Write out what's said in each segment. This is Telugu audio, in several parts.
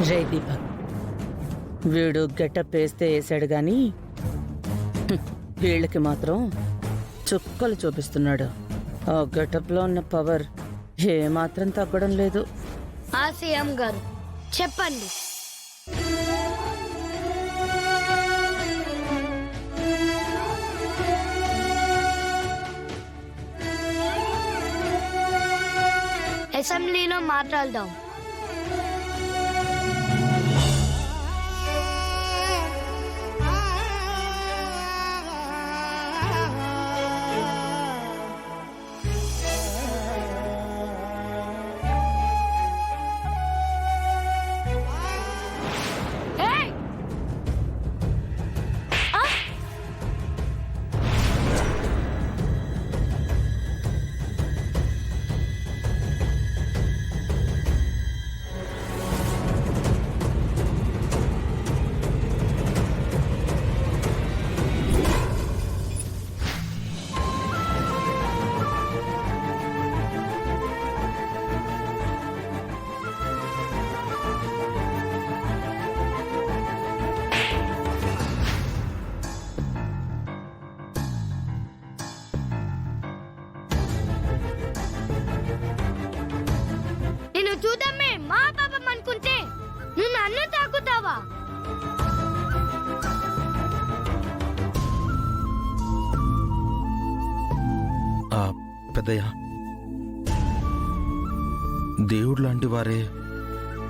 రే దీపక్, వీడు గెటప్ వేస్తే వేసాడు గాని వీళ్ళకి మాత్రం చుక్కలు చూపిస్తున్నాడు. ఆ గెటప్ లో ఉన్న పవర్ ఏమాత్రం తగ్గడం లేదు. ఆ సీఎం గారు చెప్పండి. అసెంబ్లీలో మాట్లాడదాం. చూద్దామే మా పాపం అనుకుంటే నువ్వు నన్ను తాకుతావా? పెద్దయ్య, దేవుడు లాంటి వారే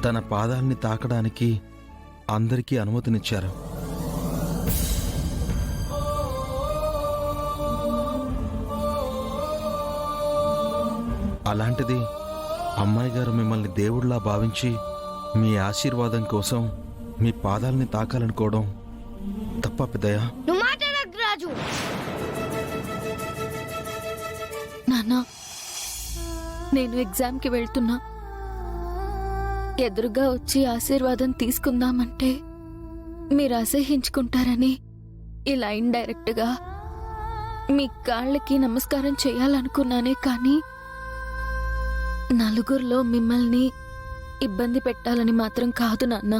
తన పాదాల్ని తాకడానికి అందరికీ అనుమతినిచ్చారు. అలాంటిది అమ్మాయి గారు మిమ్మల్ని దేవుడిలా భావించి మీ ఆశీర్వాదం కోసం మీ పాదాలని తాకాలనుకోవడం తప్ప పెద్దయ్య? రాజు నాన్న, నేను ఎగ్జామ్కి వెళ్తున్నా. ఎదురుగా వచ్చి ఆశీర్వాదం తీసుకుందామంటే మీరు అసహ్యించుకుంటారని ఇలా ఇండైరెక్ట్గా మీ కాళ్ళకి నమస్కారం చేయాలనుకున్నానే, కానీ నలుగురిలో మిమ్మల్ని ఇబ్బంది పెట్టాలని మాత్రం కాదు నాన్న.